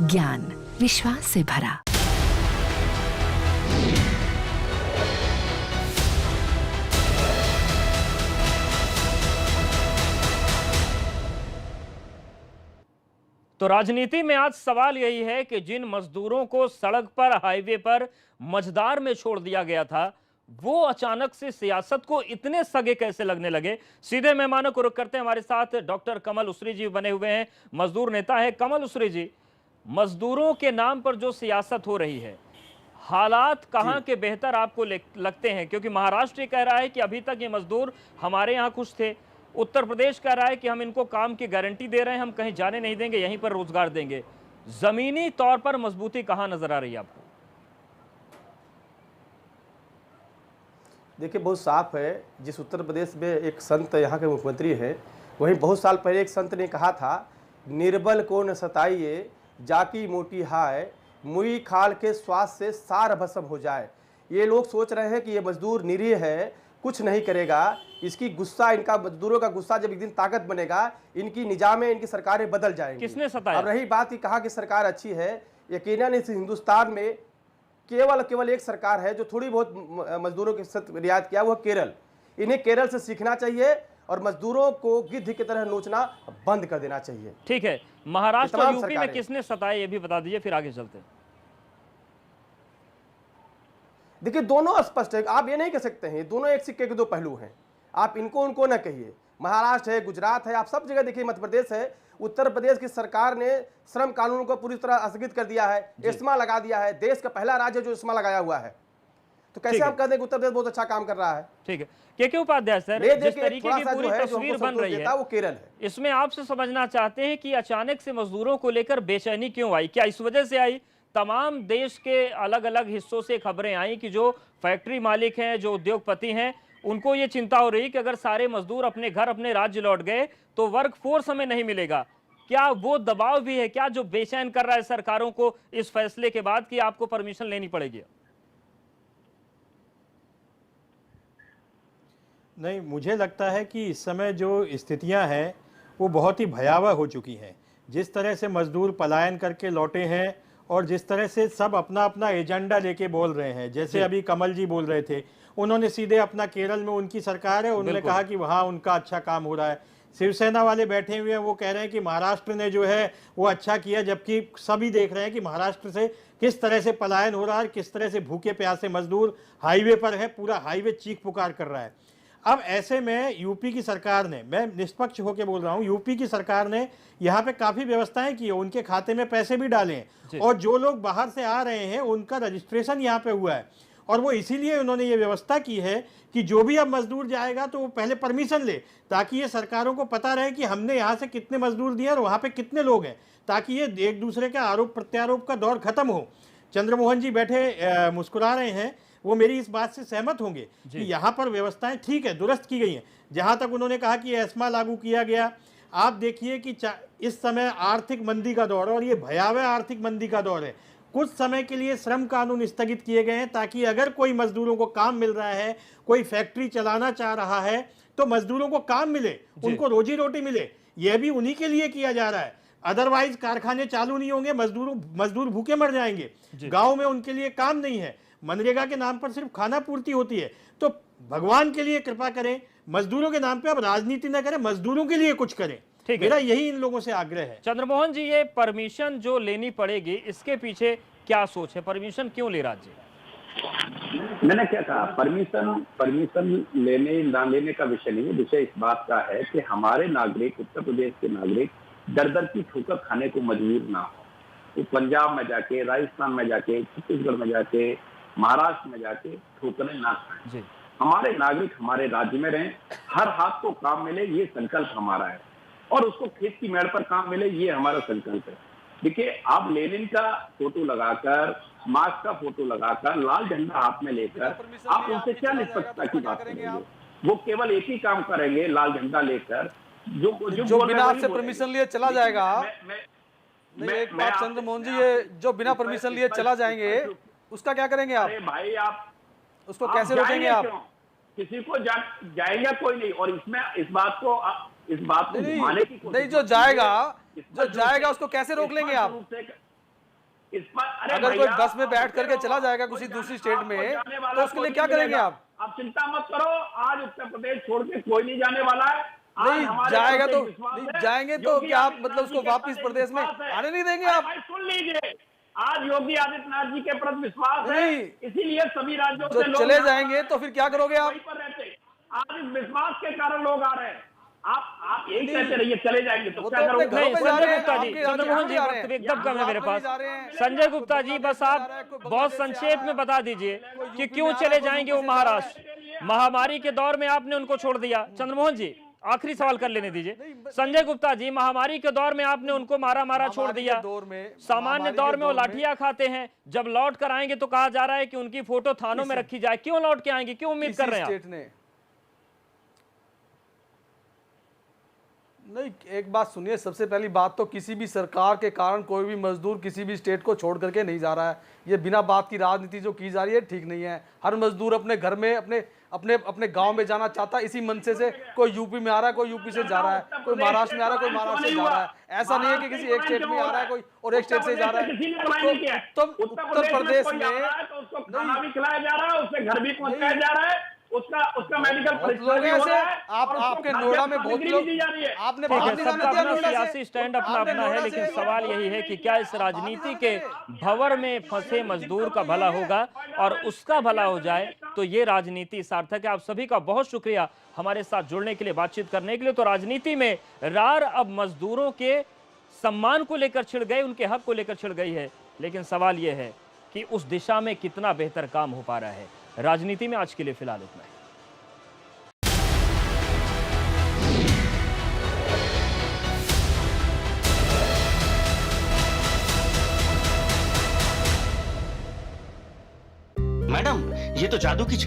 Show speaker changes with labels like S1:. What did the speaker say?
S1: ज्ञान विश्वास से भरा।
S2: तो राजनीति में आज सवाल यही है कि जिन मजदूरों को सड़क पर, हाईवे पर मझदार में छोड़ दिया गया था, वो अचानक से सियासत को इतने सगे कैसे लगने लगे। सीधे मेहमानों को रुख करते हैं। हमारे साथ डॉक्टर कमल उसरी जी बने हुए हैं, मजदूर नेता है। कमल उसरी जी, मजदूरों के नाम पर जो सियासत हो रही है, हालात कहां के बेहतर आपको लगते हैं? क्योंकि महाराष्ट्र कह रहा है कि अभी तक ये मजदूर हमारे यहां खुश थे, उत्तर प्रदेश कह रहा है कि हम इनको काम की गारंटी दे रहे हैं, हम कहीं जाने नहीं देंगे, यहीं पर रोजगार देंगे। जमीनी तौर पर मजबूती कहां नजर आ रही है आपको?
S3: देखिए, बहुत साफ है। जिस उत्तर प्रदेश में एक संत यहाँ के मुख्यमंत्री हैं, वहीं बहुत साल पहले एक संत ने कहा था, निर्बल को न सताइए, जाकी मोटी हाय, मुई खाल के स्वास्थ्य से सार भस्म हो जाए। ये लोग सोच रहे हैं कि ये मजदूर निरीह है, कुछ नहीं करेगा। इसकी गुस्सा, इनका मजदूरों का गुस्सा जब एक दिन ताकत बनेगा, इनकी निजामें, इनकी सरकारें बदल जाएंगी।
S2: किसने सताया?
S3: अब रही बात कि कहा कि सरकार अच्छी है, यकीनन इस हिंदुस्तान में केवल एक सरकार है जो थोड़ी बहुत मजदूरों के साथ रियायत किया, वो केरल। इन्हें केरल से सीखना चाहिए और मजदूरों को गिद्ध की तरह नोचना बंद कर देना चाहिए।
S2: ठीक है, महाराष्ट्र और यूपी में किसने सताया ये भी बता दीजिए, फिर आगे चलते हैं।
S3: देखिए, दोनों स्पष्ट है। आप ये नहीं कह सकते हैं, दोनों एक सिक्के के दो पहलू हैं। आप इनको उनको ना कहिए। महाराष्ट्र है, गुजरात है, आप सब जगह देखिए, मध्य प्रदेश है, उत्तर प्रदेश की सरकार ने श्रम कानून को पूरी तरह स्थगित कर दिया है, इस्मा लगा दिया है। देश का पहला राज्य जो इस्मा लगाया हुआ है। तो कैसे आप कहते हैं कि उत्तर प्रदेश बहुत अच्छा काम कर रहा है?
S2: ठीक है, के उपाध्याय सर, जिस तरीके की पूरी तस्वीर बन रही है
S3: वो केरल है।
S2: इसमें आपसे समझना चाहते हैं कि अचानक से मजदूरों को लेकर बेचैनी क्यों आई? क्या इस वजह से आई? तमाम देश के अलग अलग हिस्सों से खबरें आई कि जो फैक्ट्री मालिक हैं, जो उद्योगपति हैं, उनको ये चिंता हो रही कि अगर सारे मजदूर अपने घर, अपने राज्य लौट गए तो वर्क फोर्स हमें नहीं मिलेगा। क्या वो दबाव भी है क्या जो बेचैन कर रहा है सरकारों को इस फैसले के बाद कि आपको परमिशन लेनी पड़ेगी?
S4: नहीं, मुझे लगता है कि इस समय जो स्थितियां हैं वो बहुत ही भयावह हो चुकी हैं। जिस तरह से मजदूर पलायन करके लौटे हैं और जिस तरह से सब अपना अपना एजेंडा लेके बोल रहे हैं, जैसे अभी कमल जी बोल रहे थे, उन्होंने सीधे अपना, केरल में उनकी सरकार है, उन्होंने कहा कि वहाँ उनका अच्छा काम हो रहा है। शिवसेना वाले बैठे हुए हैं, वो कह रहे हैं कि महाराष्ट्र ने जो है वो अच्छा किया, जबकि सभी देख रहे हैं कि महाराष्ट्र से किस तरह से पलायन हो रहा है, किस तरह से भूखे प्यासे मजदूर हाईवे पर है, पूरा हाईवे चीख पुकार कर रहा है। अब ऐसे में यूपी की सरकार ने, मैं निष्पक्ष होकर बोल रहा हूं, यूपी की सरकार ने यहाँ पे काफी व्यवस्थाएं की है, उनके खाते में पैसे भी डाले हैं और जो लोग बाहर से आ रहे हैं उनका रजिस्ट्रेशन यहाँ पे हुआ है। और वो इसीलिए उन्होंने ये व्यवस्था की है कि जो भी अब मजदूर जाएगा तो वो पहले परमिशन ले, ताकि ये सरकारों को पता रहे कि हमने यहाँ से कितने मजदूर दिए और वहाँ पे कितने लोग हैं, ताकि ये एक दूसरे का आरोप प्रत्यारोप का दौर खत्म हो। चंद्रमोहन जी बैठे मुस्कुरा रहे हैं, वो मेरी इस बात से सहमत होंगे कि यहाँ पर व्यवस्थाएं ठीक है, दुरुस्त की गई हैं। जहाँ तक उन्होंने कहा कि एस्मा लागू किया गया, आप देखिए कि इस समय आर्थिक मंदी का दौर है और ये भयावह आर्थिक मंदी का दौर है। कुछ समय के लिए श्रम कानून स्थगित किए गए हैं ताकि अगर कोई मजदूरों को काम मिल रहा है, कोई फैक्ट्री चलाना चाह रहा है, तो मजदूरों को काम मिले, उनको रोजी रोटी मिले। यह भी उन्हीं के लिए किया जा रहा है। अदरवाइज कारखाने चालू नहीं होंगे, मजदूर भूखे मर जाएंगे। गाँव में उनके लिए काम नहीं है, मनरेगा के नाम पर सिर्फ खाना पूर्ति होती है। तो भगवान के लिए कृपा करें, मजदूरों के नाम पे अब राजनीति न करें, मजदूरों के लिए कुछ करें। ठीक है, मेरा यही इन लोगों से आग्रह है।
S2: चंद्रमोहन जी, ये परमिशन जो लेनी पड़ेगी, इसके पीछे क्या सोच है? परमिशन क्यों ले राज्य?
S5: मैंने क्या कहा, परमिशन लेने ना लेने का विषय नहीं है। विषय इस बात का है कि हमारे नागरिक, उत्तर प्रदेश के नागरिक दर दर की ठोकर खाने को मजबूर ना हो। तो पंजाब में जाके, राजस्थान में जाके, छत्तीसगढ़ में जाके, महाराष्ट्र में जाके ठोकरें ना खाएं। हमारे नागरिक हमारे राज्य में रहें, हर हाथ को काम मिले, ये संकल्प हमारा है। और उसको खेत की मेड़ पर काम मिले, ये हमारा संकल्प है। देखिए, आप लेनिन का फोटो लगाकर, मार्क्स का फोटो लगाकर, लाल झंडा हाथ में लेकर आप उनसे क्या निष्पक्षता की बात करेंगे? वो केवल एक ही काम करेंगे, लाल झंडा लेकर,
S6: जो बिना आपसे परमिशन लिए चला जाएगा। नहीं, एक बात चंद्रमोहन जी, ये जो बिना परमिशन लिए चला जाएंगे उसका क्या करेंगे आप?
S5: अरे भाई, आप
S6: उसको कैसे रोकेंगे? आप
S5: किसी को जाएगा कोई नहीं। और इसमें इस बात को घुमाने की कोशिश
S6: नहीं, जो जाएगा उसको कैसे रोक लेंगे आप?
S5: इस पर अरे
S6: अगर कोई
S5: भैया,
S6: बस में बैठ करके
S5: आपको
S6: चला जाएगा
S5: आपको
S6: किसी
S5: जाने-
S6: दूसरी स्टेट
S5: आपको
S6: में,
S5: जाने वाला
S6: तो उसके लिए
S5: कोई
S6: क्या
S5: नहीं
S6: करेंगे
S5: मिलेगा।
S6: आप?
S5: चिंता मत करो, आज उत्तर प्रदेश छोड़ के कोई नहीं जाने वाला है। आज
S6: नहीं
S5: हमारे
S6: जाएगा
S5: प्रति
S6: तो
S5: विश्वास
S6: नहीं
S5: है।
S6: जाएंगे तो
S5: योगी
S6: क्या आप
S5: आदित्यनाथ
S6: मतलब
S5: जी
S6: उसको
S5: के
S6: वापस
S5: प्रति
S6: प्रदेश में
S5: विश्वास है।
S6: आने नहीं देंगे
S5: अरे
S6: आप?
S5: भाई सुन लीजिए, आज योगी आदित्यनाथ जी के प्रति विश्वास है,
S6: नहीं।
S5: इसीलिए सभी राज्यों
S6: जो
S5: से लोग
S6: चले
S5: यहाँ
S6: जाएंगे तो फिर क्या करोगे आप?
S5: वहीं पर रहते। आज इस विश्वास के कारण लोग आ रहे हैं। आप यही
S6: नहीं।
S5: कहते रहिए चले जाएंगे तो
S6: वो
S5: क्या
S6: तो अपने
S5: करोगे?
S6: घरों
S2: नहीं,
S6: पे जा
S2: संजय
S6: रहे हैं,
S2: गुप्ता जी,
S6: आपके
S2: चंद्रमोहन जी,
S6: यहाँ जा रहे
S2: वक्त
S6: हैं।
S2: एकदम कम है मेरे
S6: यहाँ
S2: पास।
S6: जा रहे हैं।
S2: संजय गुप्ता जी, बस आप
S6: कोई
S2: बहुत
S6: बांग्लादेश से
S2: संक्षेप
S6: आ
S2: में बता दीजिए
S6: कोई
S2: कि
S6: यूपी
S2: क्यों
S6: में आ रहा
S2: चले
S6: है, कोई
S2: जाएंगे
S6: यूपी
S2: वो
S6: से जा रहा है।
S2: महाराष्ट्र। महामारी के दौर में आपने उनको छोड़ दिया। चंद्रमोहन जी, आखिरी सवाल कर लेने दीजिए। संजय गुप्ता जी, महामारी के दौर में आपने उनको मारा छोड़
S6: महामारी
S2: दिया।
S6: के दौर में-
S2: सामान्य
S6: महामारी
S2: दौर
S6: के
S2: में वो
S6: दौर में-
S2: लाठियां खाते हैं, जब लौट कर आएंगे तो कहा जा रहा है कि उनकी फोटो थानों में रखी जाए। क्यों लौट के आएंगे, क्यों उम्मीद कर रहे हैं आप?
S6: स्टेट ने नहीं, एक बात सुनिए, सबसे पहली बात तो किसी भी सरकार के कारण कोई भी मजदूर किसी भी स्टेट को छोड़ करके नहीं जा रहा है। ये बिना बात की राजनीति जो की जा रही है ठीक नहीं है। हर मजदूर अपने घर में अपने अपने अपने गांव में जाना चाहता है। इसी मन से कोई यूपी में आ रहा है, कोई यूपी से जा रहा है, कोई महाराष्ट्र में आ रहा है, कोई महाराष्ट्र से जा रहा है। ऐसा नहीं है कि किसी एक स्टेट में आ रहा है कोई और एक स्टेट से जा रहा है। तो उत्तर प्रदेश में
S5: खाना भी खिलाया जा रहा है, उससे घर भी पहुंचाया जा रहा है, उसका मेडिकल
S6: बहुत
S5: परीक्षण
S6: लोग
S5: भी हो
S6: ऐसे
S5: रहा है,
S6: आप
S5: और उसको
S6: आपके
S5: खाद्य
S6: नोएडा में बहुत
S5: सामग्री
S6: लोग
S5: भी दी जा रही है।
S6: आपने
S2: ठीक है,
S6: बात नहीं
S2: सबका
S6: जाने दिया
S2: अपना
S6: नोएडा से।
S2: सियासी स्टैंड अपना
S6: आपने
S2: अपना है,
S6: नोएडा
S2: लेकिन
S6: से-
S2: सवाल यही है कि क्या इस राजनीति के भंवर में फंसे मजदूर का भला होगा और उसका भला हो जाए तो ये राजनीति सार्थक है। आप सभी का बहुत शुक्रिया हमारे साथ जुड़ने के लिए, बातचीत करने के लिए। तो राजनीति में रार अब मजदूरों के सम्मान को लेकर छिड़ गई, उनके हक को लेकर छिड़ गई है, लेकिन सवाल यह है कि उस दिशा में कितना बेहतर काम हो पा रहा है। राजनीति में आज के लिए फिलहाल इतना है।
S7: मैडम, ये तो जादू की